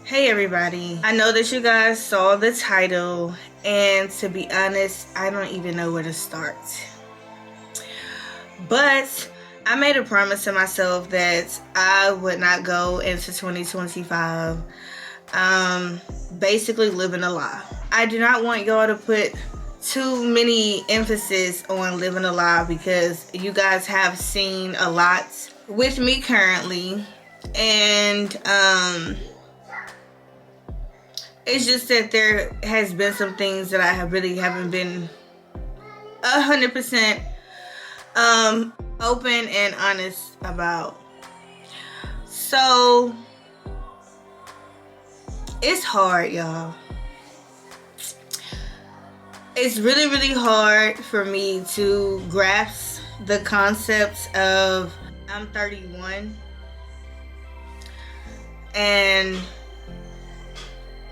Hey everybody, I know that you guys saw the title, and to be honest, I don't even know where to start. But I made a promise to myself that I would not go into 2025 basically living a lie. I do not want y'all to put too many emphasis on living a lie because you guys have seen a lot with me currently, and it's just that there has been some things that I haven't been 100% open and honest about. So it's hard, y'all. It's really, really hard for me to grasp the concepts of I'm 31 and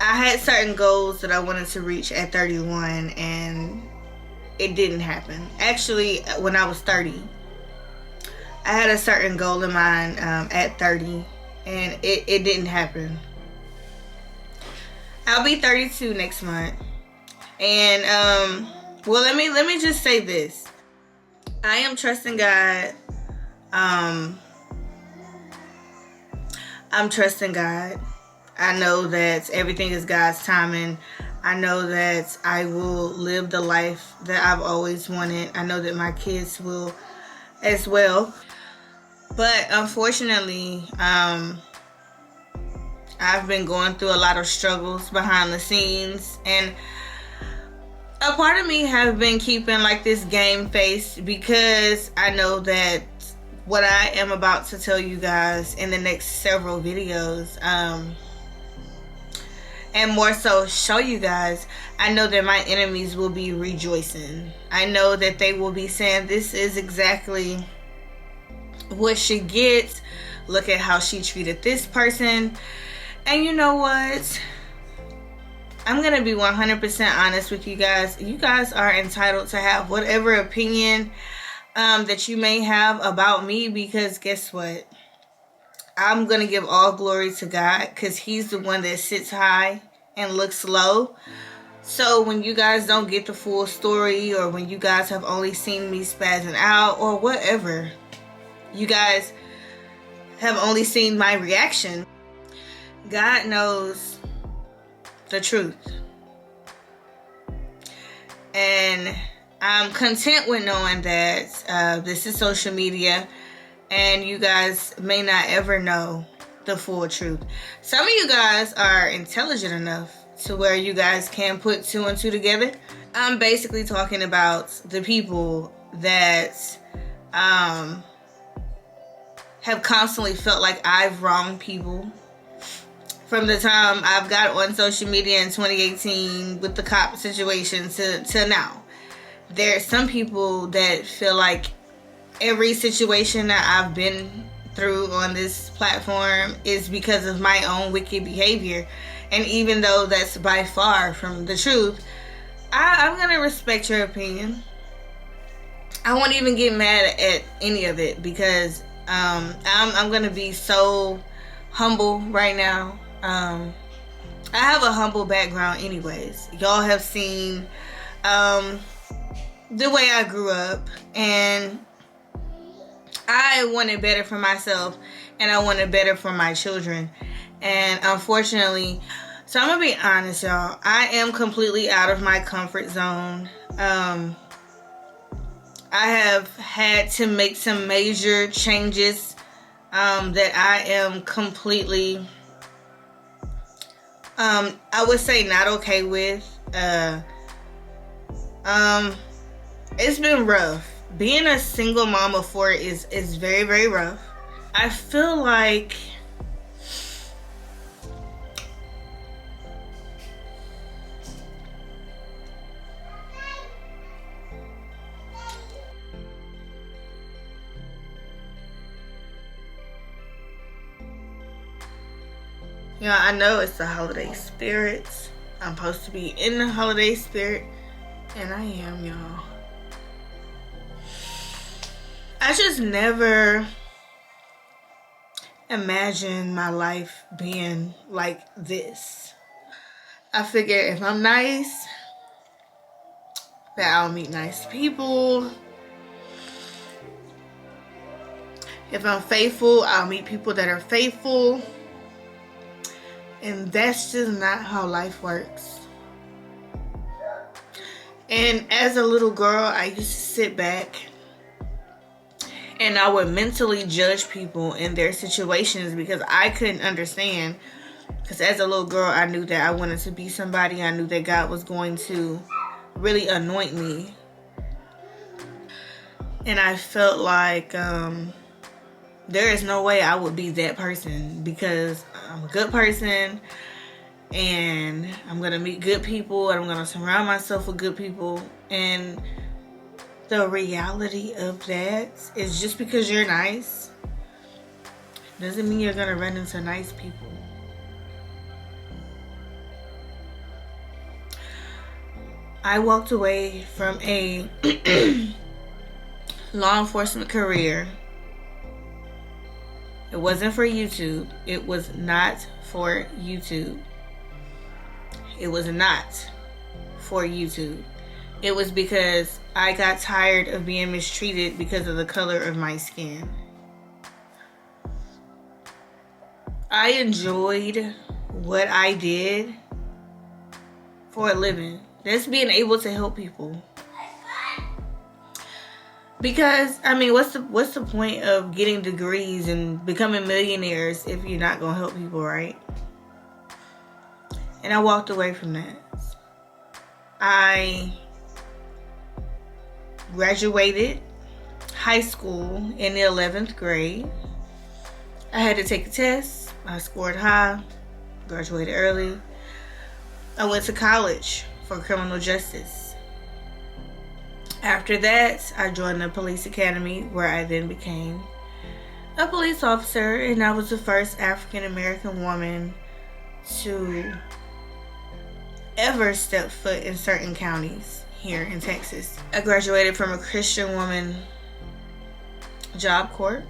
I had certain goals that I wanted to reach at 31 and it didn't happen. Actually, when I was 30, I had a certain goal in mind at 30 and it didn't happen. I'll be 32 next month. And well, let me just say this. I am trusting God. I'm trusting God. I know that everything is God's timing. I know that I will live the life that I've always wanted. I know that my kids will as well. But unfortunately, I've been going through a lot of struggles behind the scenes, and a part of me has been keeping like this game face because I know that what I am about to tell you guys in the next several videos, and more so show you guys, I know that my enemies will be rejoicing. I know that they will be saying, this is exactly what she gets. Look at how she treated this person. And you know what? I'm going to be 100% honest with you guys. You guys are entitled to have whatever opinion that you may have about me, because guess what? I'm going to give all glory to God because He's the one that sits high and looks low. So when you guys don't get the full story, or when you guys have only seen me spazzing out or whatever, you guys have only seen my reaction, God knows the truth. And I'm content with knowing that this is social media and you guys may not ever know the full truth. Some of you guys are intelligent enough to where you guys can put two and two together. I'm basically talking about the people that have constantly felt like I've wronged people. From the time I've got on social media in 2018 with the cop situation to now. There are some people that feel like every situation that I've been through on this platform is because of my own wicked behavior. And even though that's by far from the truth, I'm going to respect your opinion. I won't even get mad at any of it because I'm going to be so humble right now. I have a humble background anyways. Y'all have seen the way I grew up, and I wanted better for myself and I wanted better for my children. And unfortunately, so I'm gonna be honest, y'all, I am completely out of my comfort zone. I have had to make some major changes that I am completely I would say not okay with. It's been rough. Being a single mom of four is very, very rough. I feel like I know it's the holiday spirit. I'm supposed to be in the holiday spirit, and I am, y'all. I just never imagine my life being like this. I figure if I'm nice, that I'll meet nice people. If I'm faithful, I'll meet people that are faithful. And that's just not how life works. And as a little girl, I used to sit back and I would mentally judge people in their situations because I couldn't understand. Because as a little girl, I knew that I wanted to be somebody. I knew that God was going to really anoint me. And I felt like there is no way I would be that person because I'm a good person and I'm going to meet good people and I'm going to surround myself with good people. And the reality of that is just because you're nice doesn't mean you're going to run into nice people. I walked away from a law enforcement career. It wasn't for YouTube. It was not for YouTube. It was not for YouTube. It was because I got tired of being mistreated because of the color of my skin. I enjoyed what I did for a living. That's being able to help people. Because, I mean, what's the point of getting degrees and becoming millionaires if you're not going to help people, right? And I walked away from that. I graduated high school in the 11th grade. I had to take a test. I scored high, graduated early. I went to college for criminal justice. After that, I joined the police academy where I then became a police officer, and I was the first African American woman to ever step foot in certain counties here in Texas. I graduated from a Christian woman job corps.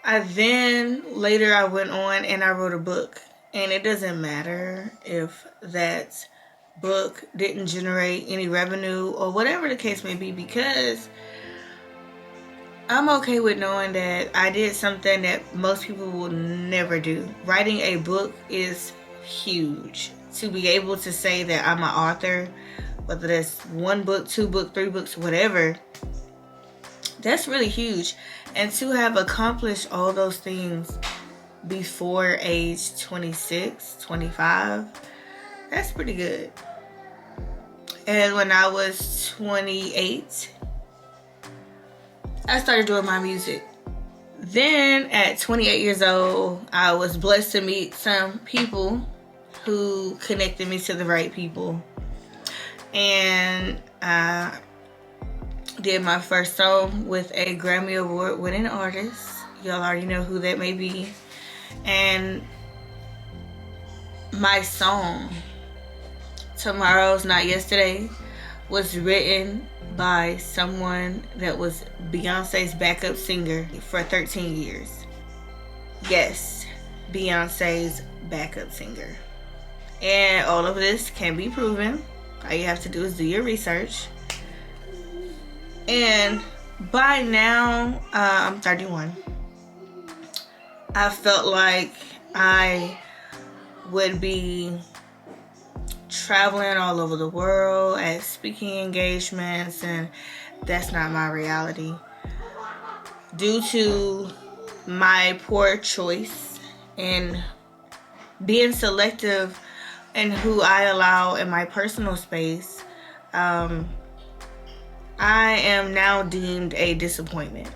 Later I went on and I wrote a book. And it doesn't matter if that book didn't generate any revenue or whatever the case may be, because I'm okay with knowing that I did something that most people will never do. Writing a book is huge. To be able to say that I'm an author, whether that's 1 book, 2 books, 3 books, whatever, that's really huge. And to have accomplished all those things before age 26, 25, that's pretty good. And when I was 28, I started doing my music. Then at 28 years old, I was blessed to meet some people who connected me to the right people. And I did my first song with a Grammy Award winning artist. Y'all already know who that may be. And my song, Tomorrow's Not Yesterday, was written by someone that was Beyonce's backup singer for 13 years. Yes, Beyonce's backup singer. And all of this can be proven. All you have to do is do your research. And by now, I'm 31. I felt like I would be traveling all over the world at speaking engagements, and that's not my reality. Due to my poor choice in being selective in who I allow in my personal space, I am now deemed a disappointment.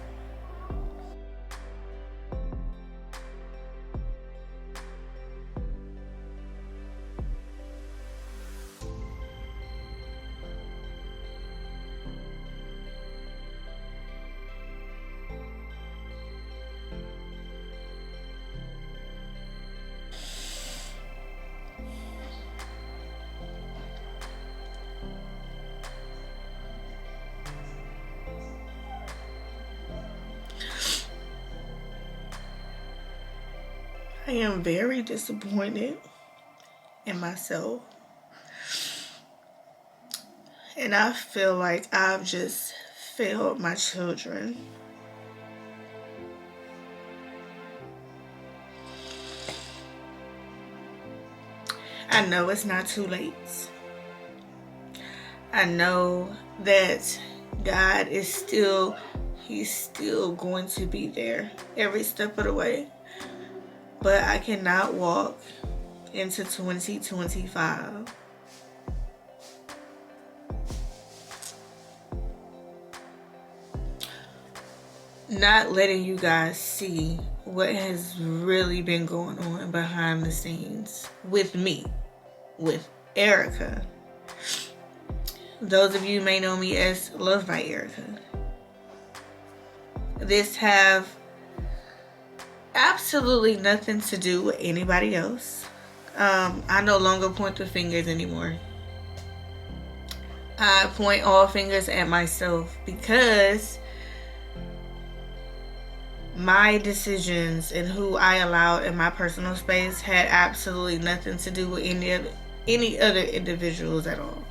am very disappointed in myself. And I feel like I've just failed my children. I know it's not too late. I know that God is still, He's still going to be there every step of the way. But I cannot walk into 2025 not letting you guys see what has really been going on behind the scenes with me, with Erica. Those of you may know me as Luvd by Erica. This have absolutely nothing to do with anybody else. I no longer point the fingers anymore. I point all fingers at myself because my decisions and who I allowed in my personal space had absolutely nothing to do with any other individuals at all.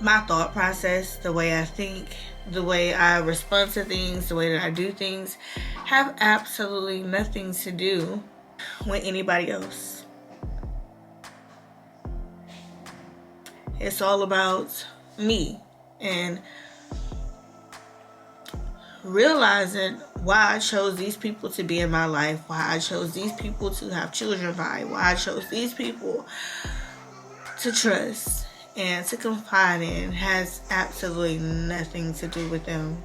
My thought process, the way I think, the way I respond to things, the way that I do things, have absolutely nothing to do with anybody else. It's all about me and realizing why I chose these people to be in my life, why I chose these people to have children by, why I chose these people to trust and to confide in has absolutely nothing to do with them.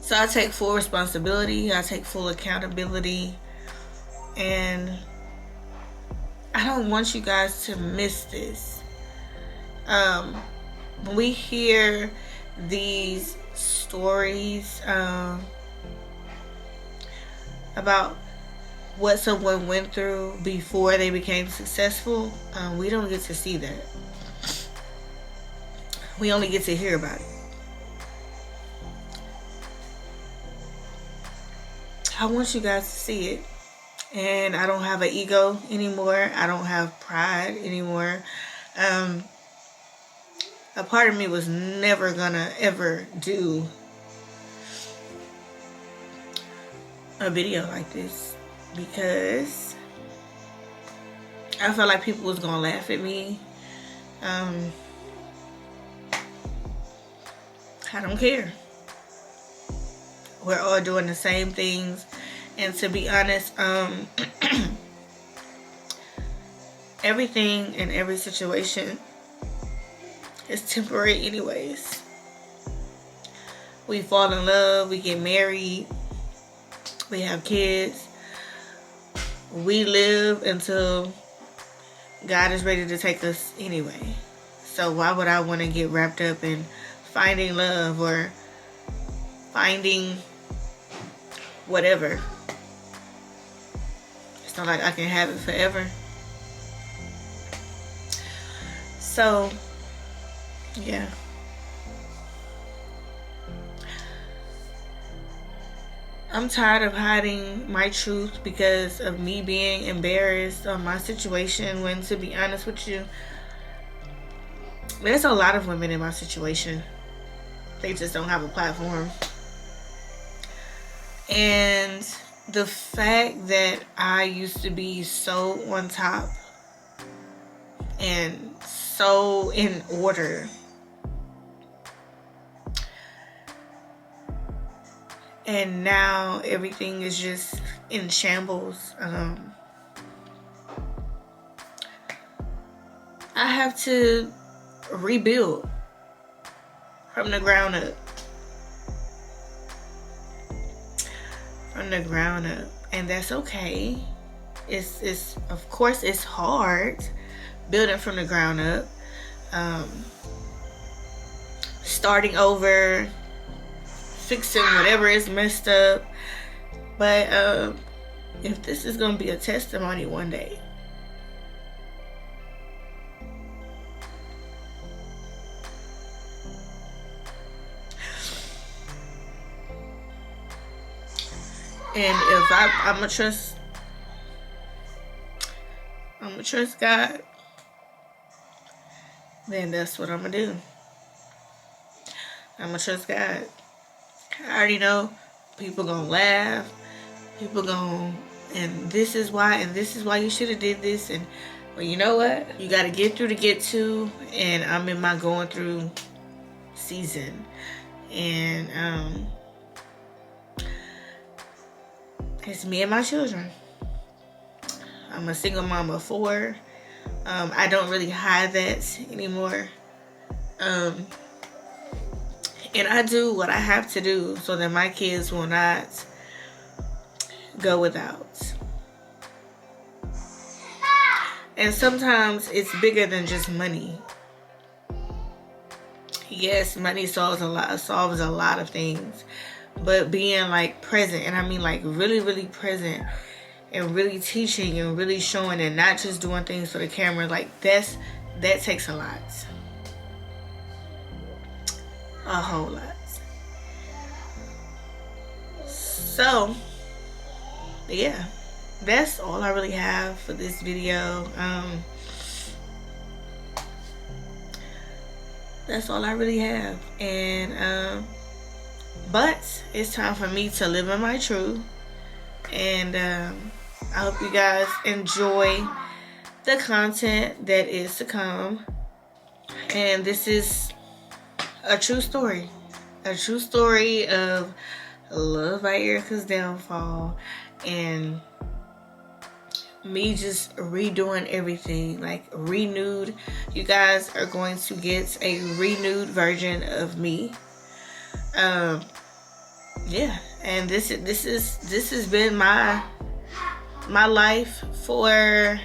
So I take full responsibility, I take full accountability, and I don't want you guys to miss this. When we hear these stories about what someone went through before they became successful, we don't get to see that. We only get to hear about it. I want you guys to see it. And I don't have an ego anymore. I don't have pride anymore. A part of me was never gonna ever do a video like this because I felt like people was gonna laugh at me. I don't care. We're all doing the same things, and to be honest, everything in every situation is temporary anyways. We fall in love, we get married, we have kids, we live until God is ready to take us anyway. So why would I want to get wrapped up in finding love or finding whatever? It's not like I can have it forever. So yeah. I'm tired of hiding my truth because of me being embarrassed on my situation, when, to be honest with you, there's a lot of women in my situation. They just don't have a platform. And the fact that I used to be so on top and so in order, and now everything is just in shambles. I have to rebuild from the ground up. From the ground up. And that's okay. It's of course it's hard building from the ground up. Starting over, fixing whatever is messed up. But if this is gonna be a testimony one day, And if I'm gonna trust God, then that's what I'm gonna do. I'm gonna trust God. I already know people gonna laugh. People gonna, and this is why you should have did this. And well, you know what? You gotta get through to get to. And I'm in my going through season. And it's me and my children. I'm a single mom of 4. I don't really hide that anymore. And I do what I have to do so that my kids will not go without. And sometimes it's bigger than just money. Yes, money solves a lot of things. But being like present, and I mean like really, really present, and really teaching and really showing, and not just doing things for the camera, like that takes a lot. A whole lot. So yeah, that's all I really have for this video. That's all I really have. And but it's time for me to live in my truth. And I hope you guys enjoy the content that is to come. And this is a true story. A true story of Love by Erica's downfall. And me just redoing everything. Like renewed. You guys are going to get a renewed version of me. Yeah, and this has been my life for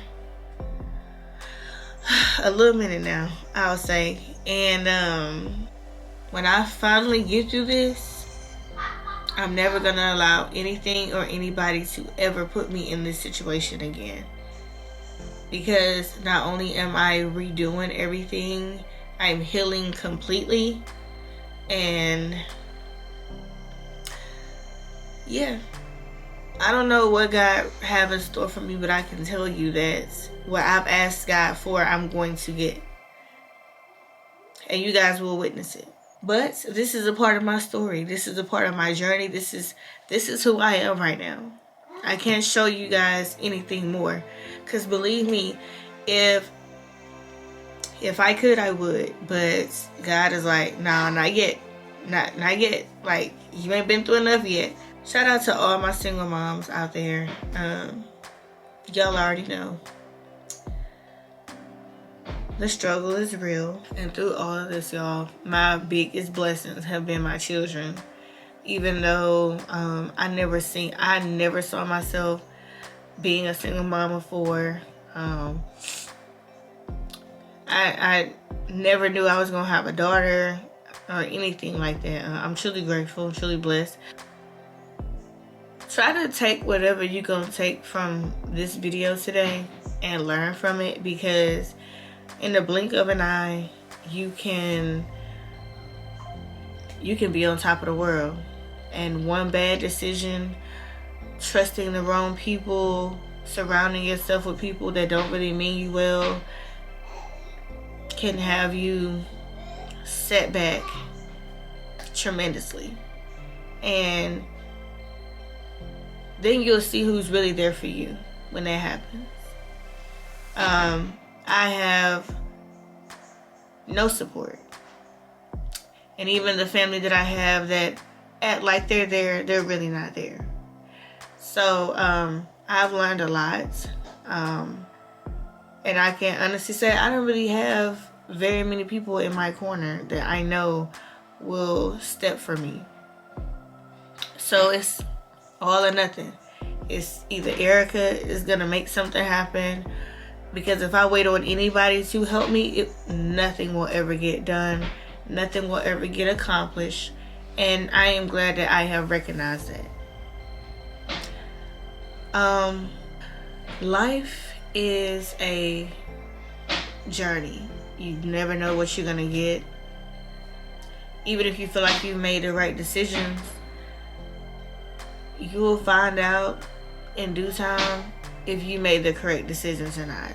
a little minute now, I'll say. And when I finally get through this, I'm never gonna allow anything or anybody to ever put me in this situation again. Because not only am I redoing everything, I'm healing completely. And yeah, I don't know what God have in store for me, but I can tell you that what I've asked God for, I'm going to get. And you guys will witness it. But this is a part of my story. This is a part of my journey. This is who I am right now. I can't show you guys anything more. Because believe me, if I could, I would. But God is like, nah, not yet. Not yet. Like, you ain't been through enough yet. Shout out to all my single moms out there. Y'all already know. The struggle is real. And through all of this, y'all, my biggest blessings have been my children. Even though I never saw myself being a single mom of 4. I never knew I was going to have a daughter or anything like that. I'm truly grateful, truly blessed. Try to take whatever you're going to take from this video today and learn from it, because in the blink of an eye, you can be on top of the world. And one bad decision, trusting the wrong people, surrounding yourself with people that don't really mean you well, can have you set back tremendously. And then you'll see who's really there for you when that happens. I have no support. And even the family that I have that act like they're there, they're really not there. So I've learned a lot. And I can honestly say I don't really have very many people in my corner that I know will step for me. So it's all or nothing. It's either Erica is going to make something happen, because if I wait on anybody to help me, nothing will ever get done. Nothing will ever get accomplished. And I am glad that I have recognized that. Life is a journey. You never know what you're going to get. Even if you feel like you've made the right decisions, you will find out in due time if you made the correct decisions or not.